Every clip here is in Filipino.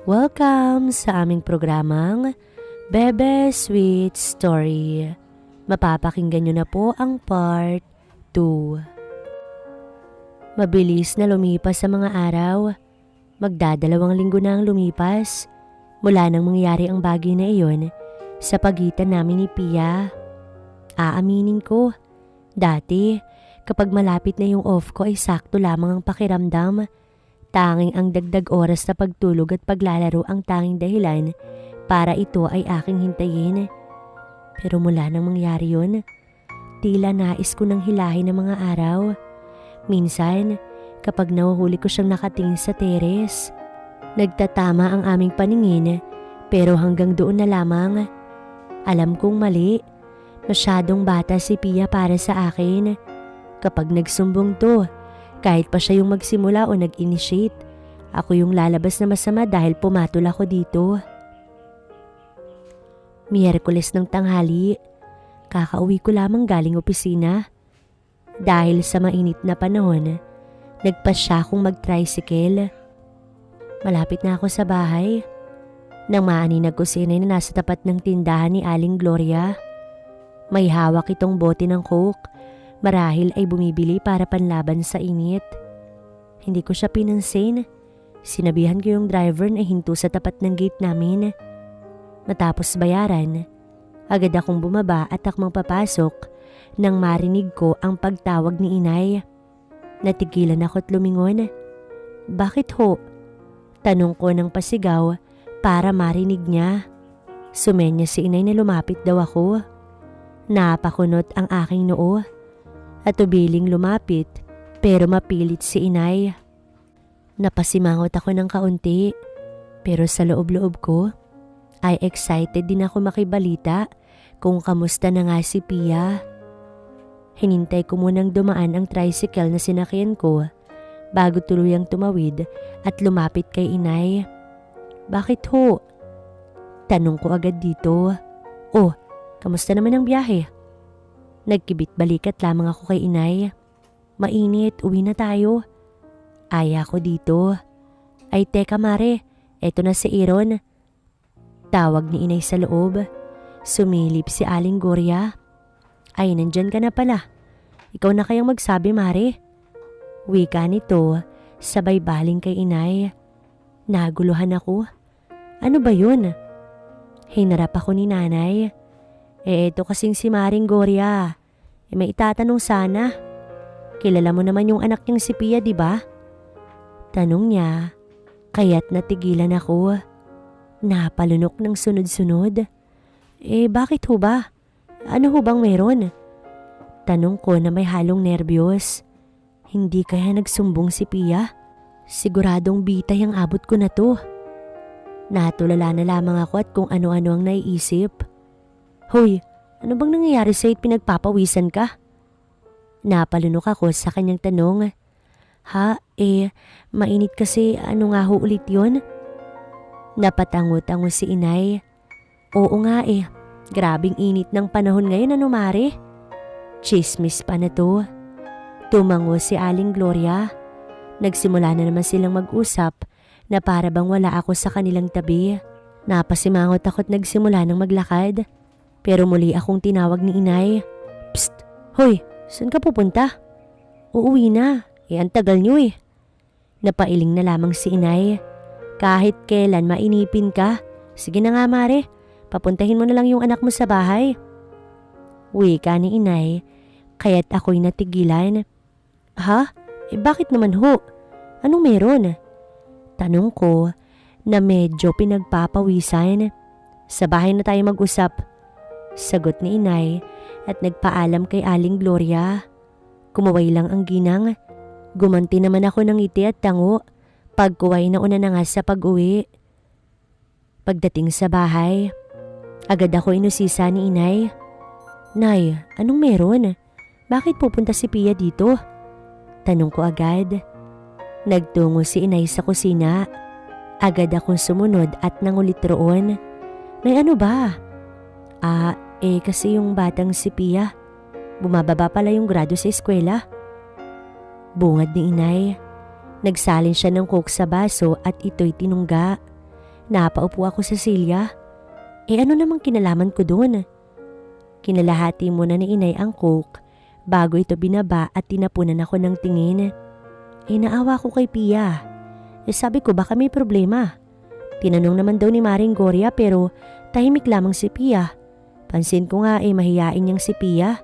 Welcome sa aming programang Bebe Sweet Story. Mapapakinggan nyo na po ang part 2. Mabilis na lumipas sa mga araw. Magdadalawang linggo na ang lumipas mula nang mangyari ang bagay na iyon sa pagitan namin ni Pia. Aaminin ko, dati kapag malapit na yung off ko ay sakto lamang ang pakiramdam. Tanging ang dagdag oras na pagtulog at paglalaro ang tanging dahilan para ito ay aking hintayin. Pero mula nang mangyari yun, tila nais ko nang hilahin ang mga araw. Minsan, kapag nahuhuli ko siyang nakatingin sa teres, nagtatama ang aming paningin pero hanggang doon na lamang. Alam kong mali, masyadong bata si Pia para sa akin. Kapag nagsumbong to, kahit pa siya yung magsimula o nag-initiate, ako yung lalabas na masama dahil pumatol ako dito. Miyerkules ng tanghali, kakauwi ko lamang galing opisina. Dahil sa mainit na panahon, nagpasya akong mag-tricycle. Malapit na ako sa bahay. Nang maaninag ko si inay na nasa tapat ng tindahan ni Aling Gloria. May hawak itong bote ng Coke. Marahil ay bumibili para panlaban sa init. Hindi ko siya pinansin. Sinabihan ko yung driver na hinto sa tapat ng gate namin. Matapos bayaran, agad akong bumaba at akmang papasok nang marinig ko ang pagtawag ni inay. Natigilan ako't lumingon. Bakit ho? Tanong ko ng pasigaw para marinig niya. Sumenya si inay na lumapit daw ako. Napakunot ang aking noo. At ubiling lumapit pero mapilit si inay. Napasimangot ako ng kaunti pero sa loob-loob ko ay excited din ako makibalita kung kamusta na nga si Pia. Hinintay ko munang dumaan ang tricycle na sinakyan ko bago tuluyang tumawid at lumapit kay inay. Bakit ho? Tanong ko agad dito. Oh, kamusta naman ang biyahe? Nagkibit balikat lamang ako kay inay. Mainit, uwi na tayo. Aya ko dito. Ay teka mare, eto na si Aaron. Tawag ni inay sa loob. Sumilip si Aling Gloria. Ay nandyan ka na pala. Ikaw na kayang magsabi mare. Wika nito, sabay baling kay inay. Naguluhan ako. Ano ba yun? Hinarap ako ni nanay. Eto kasing si Maring Gloria. May itatanong sana. Kilala mo naman yung anak niyang si Pia, di ba? Tanong niya, kaya't natigilan ako. Napalunok ng sunod-sunod. Bakit ho ba? Ano ho bang meron? Tanong ko na may halong nerbiyos. Hindi kaya nagsumbong si Pia? Siguradong bitay ang abot ko na to. Natulala na lamang ako at kung ano-ano ang naiisip. Hoy, ano bang nangyayari sa'yo't pinagpapawisan ka? Napalunok ako sa kanyang tanong. Ha, mainit kasi ano nga ho ulit yun? Napatango-tango si inay. Oo nga grabing init ng panahon ngayon ano mare? Chismis pa na to. Tumango si Aling Gloria. Nagsimula na naman silang mag-usap na para bang wala ako sa kanilang tabi. Napasimangot ako't nagsimula ng maglakad. Pero muli akong tinawag ni inay. Psst! Hoy! Saan ka pupunta? Uuwi na. Ang tagal niyo Napailing na lamang si inay. Kahit kailan mainipin ka. Sige na nga mare. Papuntahin mo na lang yung anak mo sa bahay. Wika ni inay. Kaya't ako'y natigilan. Ha? Bakit naman ho? Anong meron? Tanong ko na medyo pinagpapawisan. Sa bahay na tayo mag-usap. Sagot ni inay at nagpaalam kay Aling Gloria. Kumaway lang ang ginang. Gumanti naman ako ng ngiti at tango. Pagkuway na una na nga sa pag-uwi. Pagdating sa bahay, agad ako inusisa ni inay. Nay, anong meron? Bakit pupunta si Pia dito? Tanong ko agad. Nagtungo si inay sa kusina. Agad akong sumunod at nangulit roon. May ano ba? Kasi yung batang si Pia, bumababa pala yung grado sa eskwela. Bungad ni inay. Nagsalin siya ng coke sa baso at ito'y tinungga. Napaupo ako sa silya. Ano namang kinalaman ko doon? Kinalahati muna ni inay ang coke bago ito binaba at tinapunan ako ng tingin. Naawa ko kay Pia. Sabi ko baka may problema. Tinanong naman daw ni Maring Gloria pero tahimik lamang si Pia. Pansin ko nga mahiyain niyang si Pia.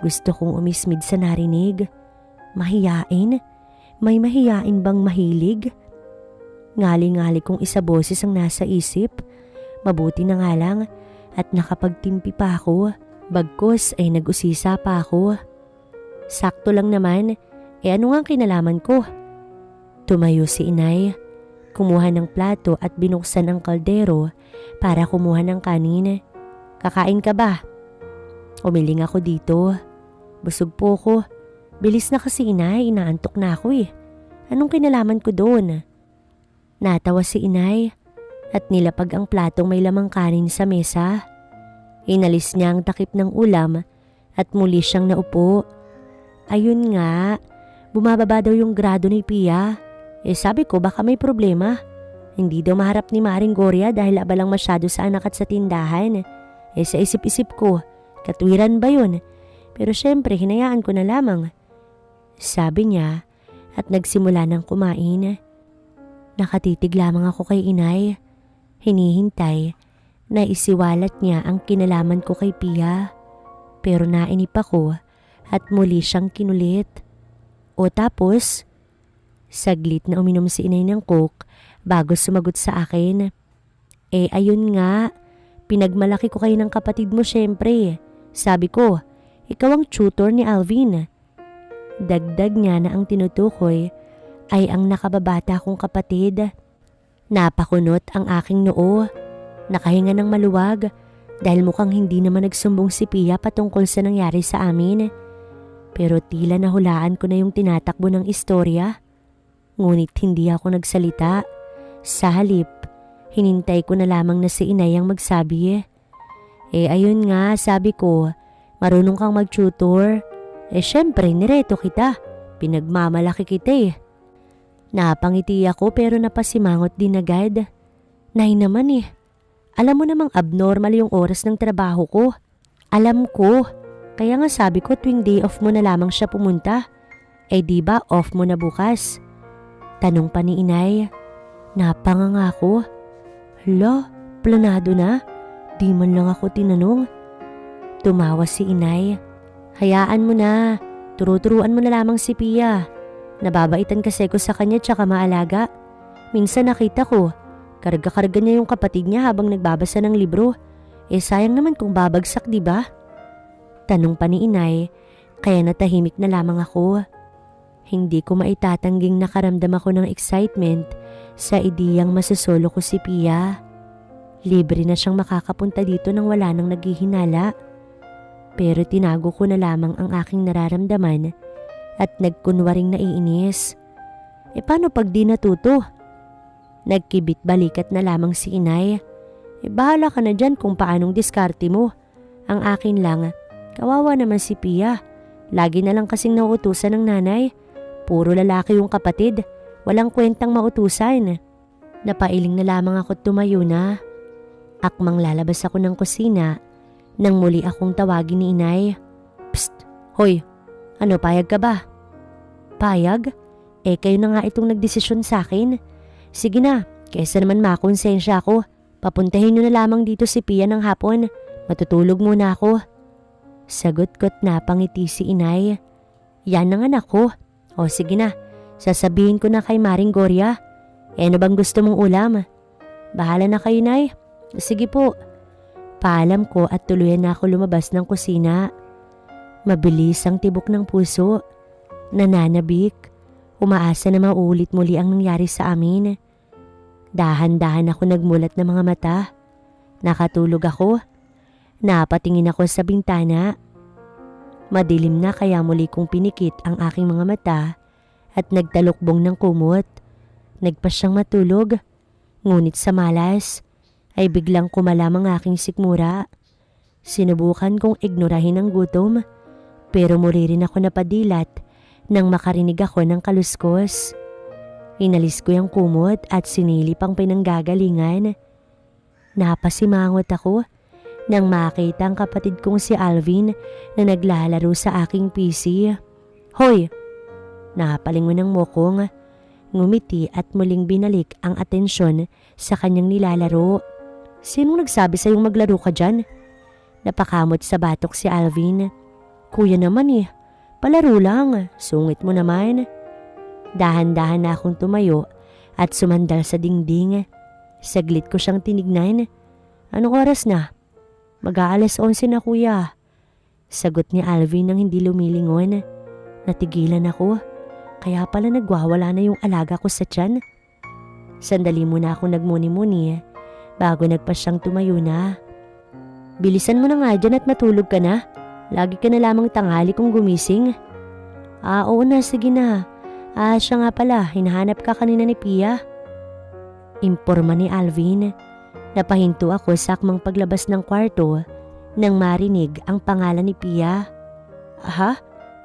Gusto kong umismid sa narinig. Mahiyain? May mahiyain bang mahilig? Ngali-ngali kong isa boses ang nasa isip. Mabuti na nga lang at nakapagtimpi pa ako. Bagkus ay nag-usisa pa ako. Sakto lang naman, ano nga kinalaman ko? Tumayo si inay. Kumuha ng plato at binuksan ang kaldero para kumuha ng kanin. Kakain ka ba? Umiling ako dito. Busog po ko. Bilis na kasi inay, inaantok na ako Anong kinalaman ko doon? Natawa si inay at nilapag ang platong may lamang kanin sa mesa. Inalis niya ang takip ng ulam at muli siyang naupo. Ayun nga, bumababa daw yung grado ni Pia. Sabi ko baka may problema. Hindi daw maharap ni Maring Gloria dahil abalang masyado sa anak at sa tindahan. Sa isip-isip ko, katwiran ba yun? Pero syempre hinayaan ko na lamang. Sabi niya at nagsimula ng kumain. Nakatitig lamang ako kay inay. Hinihintay na isiwalat niya ang kinalaman ko kay Pia. Pero nainip ako at muli siyang kinulit. O tapos, saglit na uminom si inay ng coke bago sumagot sa akin. Ayun nga, pinagmalaki ko kayo ng kapatid mo syempre. Sabi ko, ikaw ang tutor ni Alvin. Dagdag niya na ang tinutukoy ay ang nakababata kong kapatid. Napakunot ang aking noo. Nakahinga ng maluwag dahil mukhang hindi naman nagsumbong si Pia patungkol sa nangyari sa amin. Pero tila nahulaan ko na yung tinatakbo ng istorya. Ngunit hindi ako nagsalita. Sa halip, hinintay ko na lamang na si inay ang magsabi. Ayun nga, sabi ko, marunong kang mag-tutor. Syempre, nireto kita. Pinagmamalaki kita Napangiti ako pero napasimangot din agad. Nay naman alam mo namang abnormal yung oras ng trabaho ko. Alam ko. Kaya nga sabi ko tuwing day off mo na lamang siya pumunta. Diba off mo na bukas? Tanong pa ni inay. Napanganga ako. Hala, planado na? Di man lang ako tinanong. Tumawa si inay. Hayaan mo na. Turo-turuan mo na lamang si Pia. Nababaitan kasi ko sa kanya tsaka maalaga. Minsan nakita ko, karga-karga niya yung kapatid niya habang nagbabasa ng libro. Sayang naman kung babagsak, di ba? Tanong pa ni inay, kaya natahimik na lamang ako. Hindi ko maitatangging nakaramdam ako ng excitement sa ideyang masasolo ko si Pia. Libre na siyang makakapunta dito nang wala nang naghihinala. Pero tinago ko na lamang ang aking nararamdaman at nagkunwaring naiinis. Paano pag di natuto? Nagkibit balikat na lamang si inay. Bahala ka na dyan kung paanong diskarte mo. Ang akin lang, kawawa naman si Pia. Lagi na lang kasing nauutusan ng nanay. Puro lalaki yung kapatid. Walang kwentang mautusan. Napailing na lamang ako tumayo na. Akmang lalabas ako ng kusina nang muli akong tawagin ni inay. Psst! Hoy! Ano, payag ka ba? Payag? Kayo na nga itong nagdesisyon sa akin. Sige na, kesa naman makonsensya ako. Papuntahin nyo na lamang dito si Pia ng hapon. Matutulog muna ako. Sagot ko't napangiti si inay. Yan ang anak ko. O sige na, sasabihin ko na kay Maring Gloria. Ano bang gusto mong ulam? Bahala na kayo, nay. Sige po. Paalam ko at tuluyan na ako lumabas ng kusina. Mabilis ang tibok ng puso. Nananabik. Umaasa na maulit muli ang nangyari sa amin. Dahan-dahan ako nagmulat ng mga mata. Nakatulog ako. Napatingin ako sa bintana. Madilim na kaya muli kong pinikit ang aking mga mata at nagtalukbong ng kumot. Nagpa siyang matulog. Ngunit sa malas ay biglang kumalam ang aking sikmura. Sinubukan kong ignorahin ang gutom pero muli rin ako napadilat nang makarinig ako ng kaluskos. Inalis ko yung kumot at sinilip ang pinanggagalingan. Napasimangot ako nang makita ang kapatid kong si Alvin na naglalaro sa aking PC. Hoy! Napalingon ng mukong, ngumiti at muling binalik ang atensyon sa kanyang nilalaro. Sinong nagsabi sa'yong maglaro ka dyan? Napakamot sa batok si Alvin. Kuya naman palaro lang, sungit mo naman. Dahan-dahan na akong tumayo at sumandal sa dingding. Saglit ko siyang tinignan. Anong oras na? Mag-aalas 11 na kuya. Sagot ni Alvin nang hindi lumilingon. Natigilan ako. Kaya pala nagwawala na yung alaga ko sa tiyan. Sandali muna akong nagmuni-muni bago nagpa siyang tumayo na. Bilisan mo na nga dyan at matulog ka na. Lagi ka na lamang tanghali kung gumising. Oo na, sige na. Siya nga pala, hinahanap ka kanina ni Pia. Imporma ni Alvin. Napahinto ako sa akmang paglabas ng kwarto nang marinig ang pangalan ni Pia. Aha?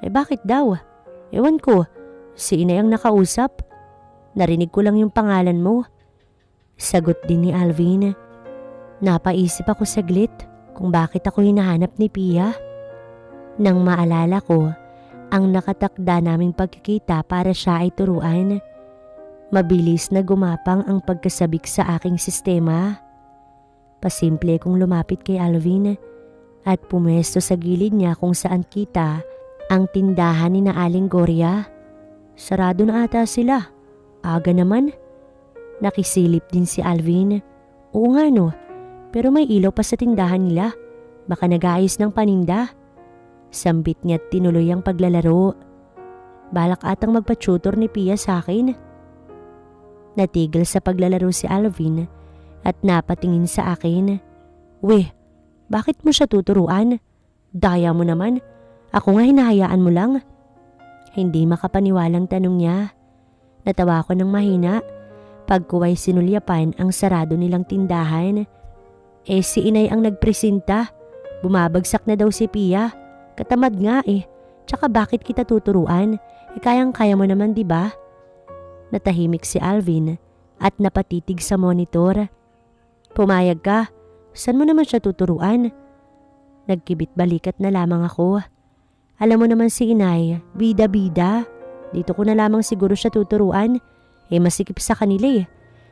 Bakit daw? Ewan ko, si Inay ang nakausap. Narinig ko lang yung pangalan mo. Sagot din ni Alvin. Napaisip ako saglit kung bakit ako hinahanap ni Pia. Nang maalala ko ang nakatakda naming pagkikita para siya ay turuan, mabilis na gumapang ang pagkasabik sa aking sistema. Pasimple kong lumapit kay Alvin at pumwesto sa gilid niya kung saan kita ang tindahan ni na Aling Gloria. Sarado na ata sila. Aga naman. Nakisilip din si Alvin. Oo nga no, pero may ilaw pa sa tindahan nila. Baka nag-aayos ng paninda. Sambit niya't tinuloy ang paglalaro. Balak atang magpa-tutor ni Pia sa akin. Natigil sa paglalaro si Alvin at napatingin sa akin. Weh, bakit mo siya tuturuan? Daya mo naman. Ako nga hinahayaan mo lang. Hindi makapaniwalang tanong niya. Natawa ko ng mahina. Pagkuway sinulyapan ang sarado nilang tindahan. Si Inay ang nagpresenta. Bumabagsak na daw si Pia. Katamad nga Tsaka bakit kita tuturuan? Kayang-kaya mo naman, di ba? Natahimik si Alvin at napatitig sa monitor. Pumayag ka. Saan mo naman siya tuturuan? Nagkibit balikat na lamang ako. Alam mo naman si Inay, bida-bida. Dito ko na lamang siguro siya tuturuan. Masikip sa kanila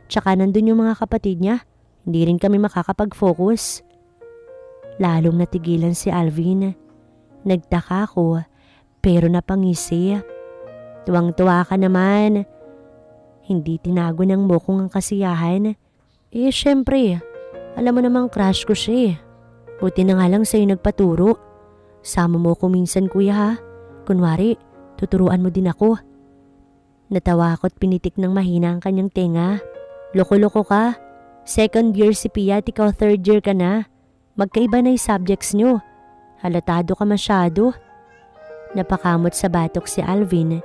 Tsaka nandun yung mga kapatid niya. Hindi rin kami makakapag-focus. Lalong natigilan si Alvin. Nagtaka ako pero napangisi. Tuwang-tuwa ka naman. Hindi tinago ng mukong ang kasiyahan. Syempre, alam mo namang crush ko siya. Buti na nga lang sa'yo nagpaturo. Sama mo ko minsan kuya ha. Kunwari, tuturuan mo din ako. Natawa ako at pinitik ng mahina ang kanyang tenga. Loko-loko ka. Second year si Pia at ikaw third year ka na. Magkaiba na yung subjects nyo. Halatado ka masyado. Napakamot sa batok si Alvin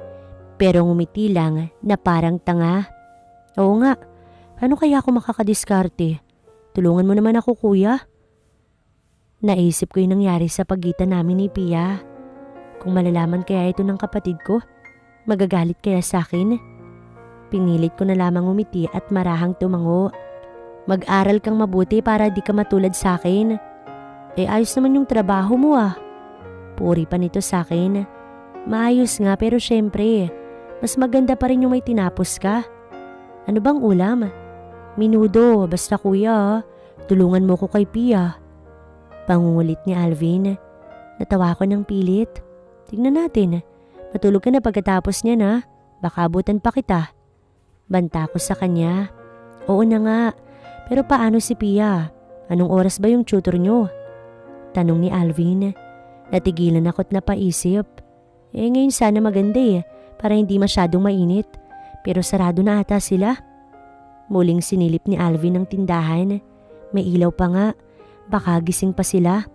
pero ngumiti lang na parang tanga. Oo nga, paano kaya ako makakadiskarte? Tulungan mo naman ako kuya. Naisip ko yung nangyari sa pagitan namin ni Pia. Kung malalaman kaya ito ng kapatid ko, magagalit kaya sa akin? Pinilit ko na lamang umiti at marahang tumango. Mag-aral kang mabuti para di ka matulad sa akin. Ayos naman yung trabaho mo Puri pa nito sa akin. Maayos nga pero syempre, mas maganda pa rin yung may tinapos ka. Ano bang ulam? Minudo, basta kuya. Tulungan mo ko kay Pia. Pangungulit ni Alvin. Natawa ko ng pilit. Tignan natin. Matulog ka na pagkatapos niya na. Baka abutan pa kita. Banta ko sa kanya. Oo na nga. Pero paano si Pia? Anong oras ba yung tutor nyo? Tanong ni Alvin. Natigilan ako't napaisip. Ngayon sana maganda para hindi masyadong mainit. Pero sarado na ata sila. Muling sinilip ni Alvin ang tindahan. May ilaw pa nga. Baka gising pa sila.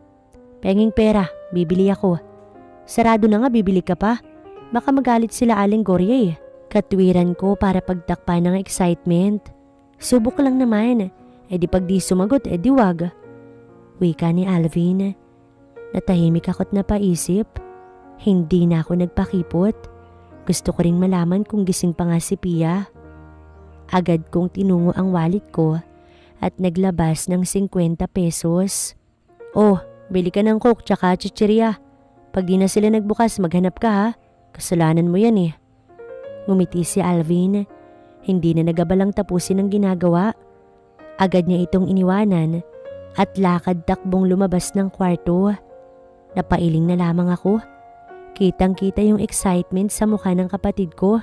Penging pera, bibili ako. Sarado na nga, bibili ka pa. Baka magalit sila Aling Gloria Katwiran ko para pagtakpan ng excitement. Subok lang naman. Di pag di sumagot, di wag. Wika ni Alvin. Natahimik ako't napaisip. Hindi na ako nagpakipot. Gusto ko ring malaman kung gising pa nga si Pia. Agad kong tinungo ang wallet ko at naglabas ng 50 pesos. Oh, bili ka ng coke tsaka chichirya. Pag di na sila nagbukas, maghanap ka ha. Kasalanan mo yan eh. Ngumiti si Alvin. Hindi na nagabalang tapusin ang ginagawa. Agad niya itong iniwanan at lakad takbong lumabas ng kwarto. Napailing na lamang ako. Kitang-kita yung excitement sa mukha ng kapatid ko.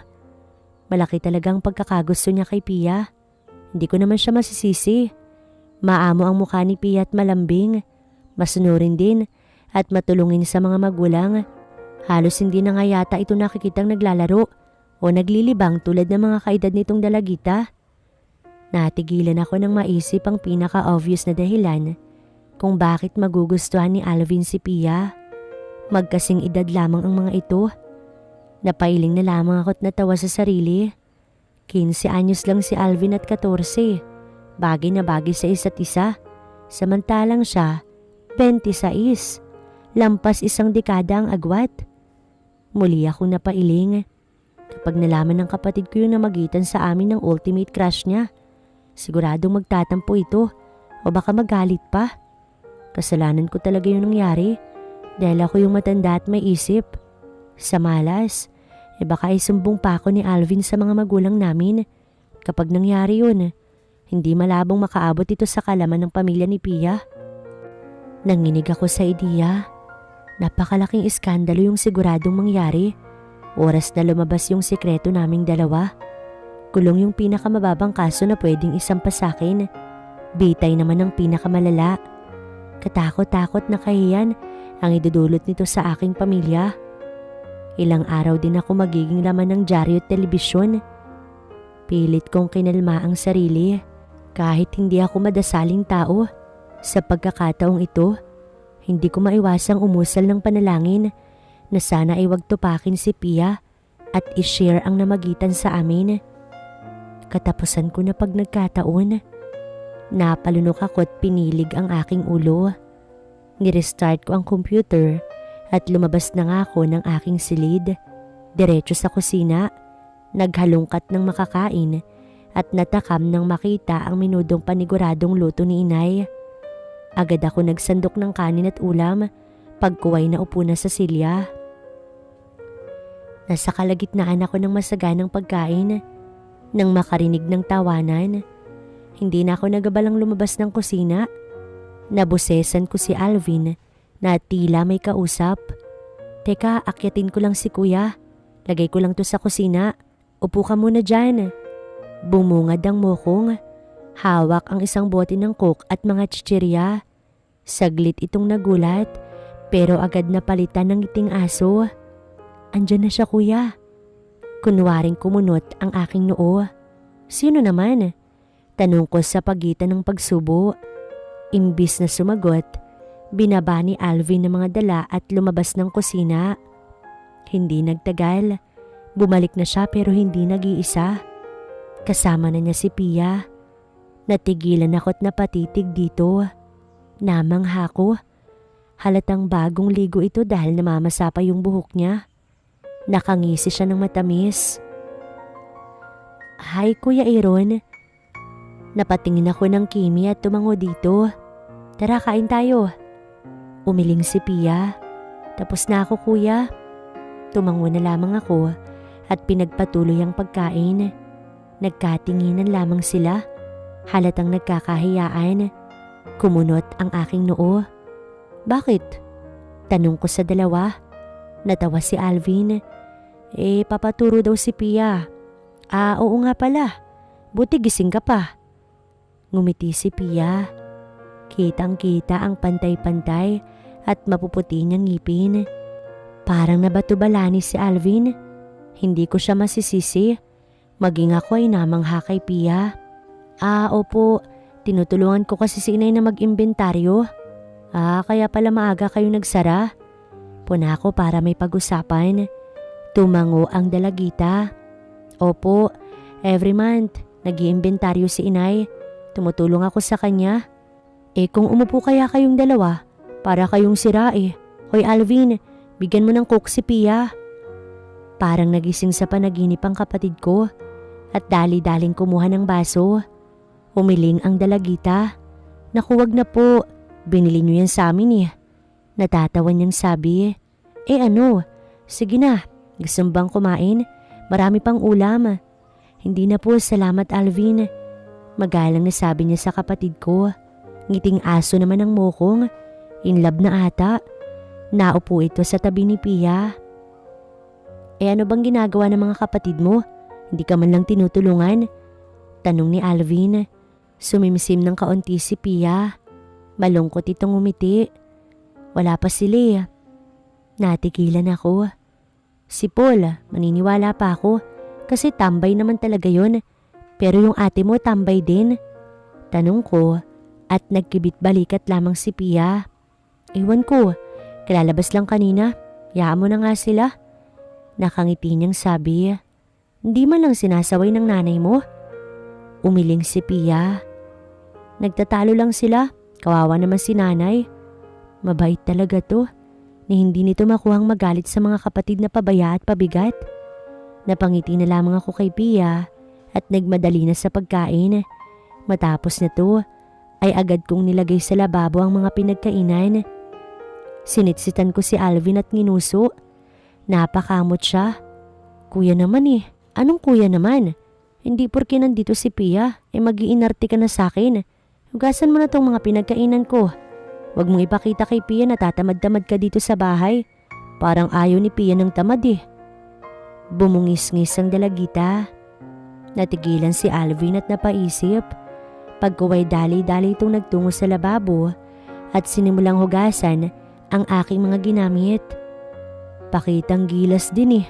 Malaki talagang pagkakagusto niya kay Pia. Hindi ko naman siya masisisi. Maamo ang mukha ni Pia at malambing. Masunurin din at matulungin sa mga magulang. Halos hindi na nga yata ito nakikitang naglalaro o naglilibang tulad ng mga kaedad nitong dalagita. Natigilan ako nang maisip ang pinaka-obvious na dahilan kung bakit magugustuhan ni Alvin si Pia. Magkasing edad lamang ang mga ito. Napailing na lamang ako't natawa sa sarili. 15 anyos lang si Alvin at 14. Bagay na bagay sa isa't isa. Samantalang siya, 26. Lampas isang dekada ang agwat. Muli akong napailing. Kapag nalaman ng kapatid ko yung namagitan sa amin ng ultimate crush niya, siguradong magtatampo ito o baka magalit pa. Kasalanan ko talaga yung nangyari dahil ako yung matanda at may isip. Sa malas, baka isumbong pa ako ni Alvin sa mga magulang namin. Kapag nangyari yun, hindi malabong makaabot ito sa kalaman ng pamilya ni Pia. Nanginig ako sa ideya. Napakalaking iskandalo yung siguradong mangyari. Oras na lumabas yung sikreto naming dalawa. Kulong yung pinakamababang kaso na pwedeng isampa sa akin. Bitay naman ang pinakamalala. Katakot-takot na kahiyan ang idudulot nito sa aking pamilya. Ilang araw din ako magiging laman ng dyaryo at telebisyon. Pilit kong kinalma ang sarili kahit hindi ako madasaling tao. Sa pagkakataong ito, hindi ko maiwasang umusal ng panalangin na sana ay wag tupakin si Pia at i-share ang namagitan sa amin. Katapusan ko na pag nagkataon. Napalunok ako at pinilig ang aking ulo. Nirestart ko ang computer at lumabas na nga ako ng aking silid. Diretso sa kusina, naghalungkat ng makakain at natakam nang makita ang minudong paniguradong luto ni inay. Agad ako nagsandok ng kanin at ulam pagkuway na upo na sa silya. Nasa kalagitnaan ako ng masaganang pagkain nang makarinig ng tawanan. Hindi na ako nagabalang lumabas ng kusina. Nabusesan ko si Alvin na tila may kausap. Teka, akyatin ko lang si kuya. Lagay ko lang to sa kusina. Upo ka muna dyan. Bumungad ang mukong. Hawak ang isang bote ng coke at mga chichirya. Saglit itong nagulat pero agad na palitan ng ngiting aso. Andyan na siya kuya. Kunwaring kumunot ang aking noo. Sino naman? Tanong ko sa pagitan ng pagsubo. Imbis na sumagot, binaba ni Alvin ng mga dala at lumabas ng kusina. Hindi nagtagal. Bumalik na siya pero hindi nag-iisa. Kasama na niya si Pia. Natigilan ako't napatitig dito. Namangha ko. Halatang bagong ligo ito dahil namamasa pa yung buhok niya. Nakangisi siya ng matamis. Hi Kuya Aaron. Napatingin ako ng Kimi at tumango dito. Tara, kain tayo. Umiling si Pia. Tapos na ako kuya. Tumango na lamang ako at pinagpatuloy ang pagkain. Nagkatinginan lamang sila. Halatang nagkakahiyaan. Kumunot ang aking noo. Bakit? Tanong ko sa dalawa. Natawa si Alvin. Papaturo daw si Pia. Oo nga pala. Buti gising ka pa. Ngumiti si Pia. Kitang-kita ang pantay-pantay at mapuputi niyang ngipin. Parang nabato-balani si Alvin. Hindi ko siya masisisi. Maging ako ay namangha kay Pia. Opo. Tinutulungan ko kasi si inay na mag-imbentaryo. Kaya pala maaga kayo nagsara. Puna ko para may pag-usapan. Tumango ang dalagita. Opo, every month nag-iimbentaryo si inay. Tumutulong ako sa kanya. Kung umupo kaya kayong dalawa, para kayong sira Hoy Alvin, bigyan mo ng coke si Pia. Parang nagising sa panaginip ang kapatid ko. at dali-daling kumuha ng baso. Humiling ang dalagita. Naku, wag na po. Binili niyo yan sa amin eh. Natatawa niyang sabi. Ano? Sige na. Gusto mo bang kumain? Marami pang ulam. Hindi na po, salamat Alvin. Magalang na sabi niya sa kapatid ko. Ngiting aso naman ang mukong. In love na ata. Naupo ito sa tabi ni Pia. Ano bang ginagawa ng mga kapatid mo? Hindi ka man lang tinutulungan? Tanong ni Alvin. Sumimsim ng kaunti si Pia. Malungkot itong umiti. Wala pa sila. Natigilan ako. Si Paul, maniniwala pa ako kasi tambay naman talaga yon. Pero yung ate mo tambay din. Tanong ko at nagkibit balikat lamang si Pia. Ewan ko, kalalabas lang kanina. Yaan mo na nga sila. Nakangiti niyang sabi. Hindi man lang sinasaway ng nanay mo. Umiling si Pia. Nagtatalo lang sila. Kawawa naman si nanay. Mabait talaga to. Ni hindi nito makuhang magalit sa mga kapatid na pabaya at pabigat. Napangiti na lamang ako kay Pia at nagmadali na sa pagkain. Matapos na to ay agad kong nilagay sa lababo ang mga pinagkainan. Sinitsitan ko si Alvin at nginuso. Napakamot siya. Kuya naman eh. Anong kuya naman? Hindi porke nandito si Pia mag-iinarte ka na sa akin. Hugasan mo na tong mga pinagkainan ko. Huwag mong ipakita kay Pia na tatamad-tamad ka dito sa bahay. Parang ayaw ni Pia ng tamad eh. Bumungis-ngis ang dalagita. Natigilan si Alvin at napaisip. Pagkuway dali-dali itong nagtungo sa lababo at sinimulang hugasan ang aking mga ginamit. Pakitang gilas din eh.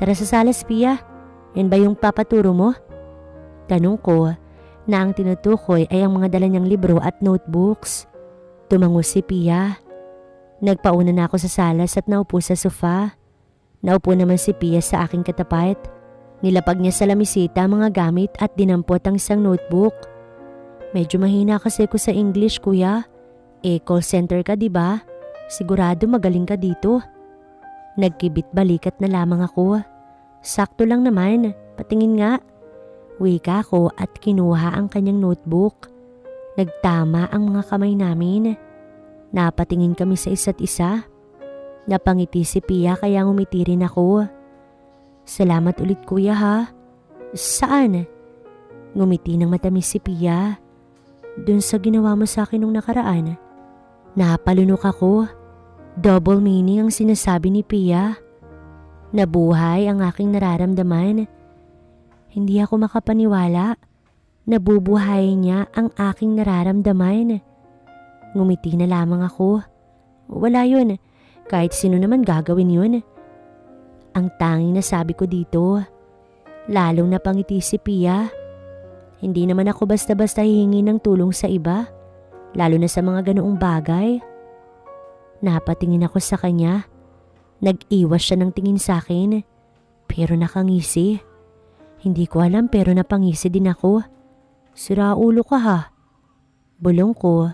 Tara sa salas, Pia. Yan ba yung papaturo mo? Tanong ko na ang tinutukoy ay ang mga dala niyang libro at notebooks. Tumango si Pia. Nagpauna na ako sa salas at naupo sa sofa. Naupo naman si Pia sa aking katapat. Nilapag niya sa lamisita ang mga gamit at dinampot ang isang notebook. Medyo mahina kasi ko sa English, kuya. Call center ka, diba? Sigurado magaling ka dito. Nagkibit balikat na lamang ako. Sakto lang naman, patingin nga. Wika ko at kinuha ang kanyang notebook. Nagtama ang mga kamay namin. Napatingin kami sa isa't isa. Napangiti si Pia kaya ngumiti rin ako. Salamat ulit kuya ha. Saan? Ngumiti ng matamis si Pia. Dun sa ginawa mo sa akin nung nakaraan. Napalunok ako. Double meaning ang sinasabi ni Pia. Nabuhay ang aking nararamdaman. Hindi ako makapaniwala. Nabubuhay niya ang aking nararamdaman. Ngumiti na lamang ako. Wala yun. Kahit sino naman gagawin yun. Ang tanging nasabi ko dito. Lalong napangiti si Pia. Hindi naman ako basta-basta hihingi ng tulong sa iba. Lalo na sa mga ganoong bagay. Napatingin ako sa kanya. Nag-iwas siya ng tingin sa akin. Pero nakangisi. Hindi ko alam pero napangisi din ako. Sira ulo ka ha. Bulong ko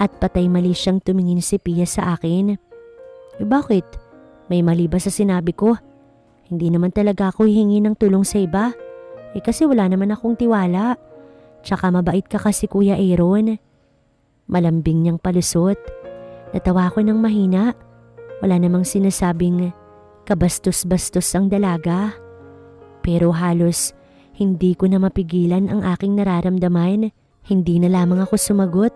at patay mali siyang tumingin si Pia sa akin. Bakit? May mali ba sa sinabi ko? Hindi naman talaga ako hihingi ng tulong sa iba. Kasi wala naman akong tiwala. Tsaka mabait ka kasi Kuya Aaron. Malambing niyang palusot. Natawa ko ng mahina. Wala namang sinasabing kabastos-bastos ang dalaga. Pero halos hindi ko na mapigilan ang aking nararamdaman. Hindi na lamang ako sumagot.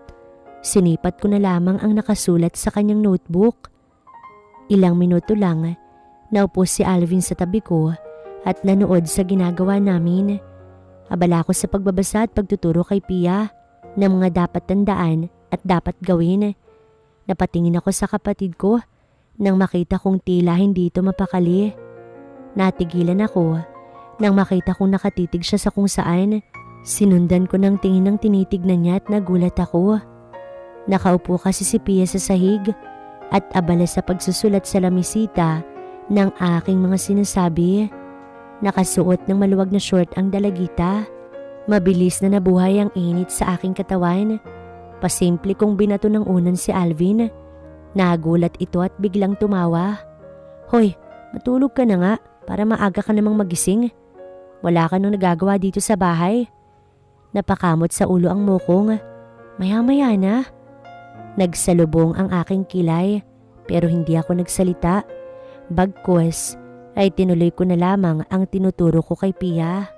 Sinipat ko na lamang ang nakasulat sa kanyang notebook. Ilang minuto lang, naupo si Alvin sa tabi ko at nanood sa ginagawa namin. Abala ko sa pagbabasa at pagtuturo kay Pia ng mga dapat tandaan at dapat gawin. Napatingin ako sa kapatid ko nang makita kong tila hindi ito mapakali. Natigilan ako nang makita kong nakatitig siya sa kung saan. Sinundan ko ng tingin ng tinitignan niya at nagulat ako. Nakaupo kasi si Pia sa sahig at abala sa pagsusulat sa lamisita ng aking mga sinasabi. Nakasuot ng maluwag na short ang dalagita. Mabilis na nabuhay ang init sa aking katawan. Pasimple kong binato ng unan si Alvin. Nagulat ito at biglang tumawa. Hoy, matulog ka na nga para maaga ka namang magising. Wala ka nung nagagawa dito sa bahay. Napakamot sa ulo ang mukong. Maya-maya na. Nagsalubong ang aking kilay pero hindi ako nagsalita. Bagkus ay tinuloy ko na lamang ang tinuturo ko kay Pia.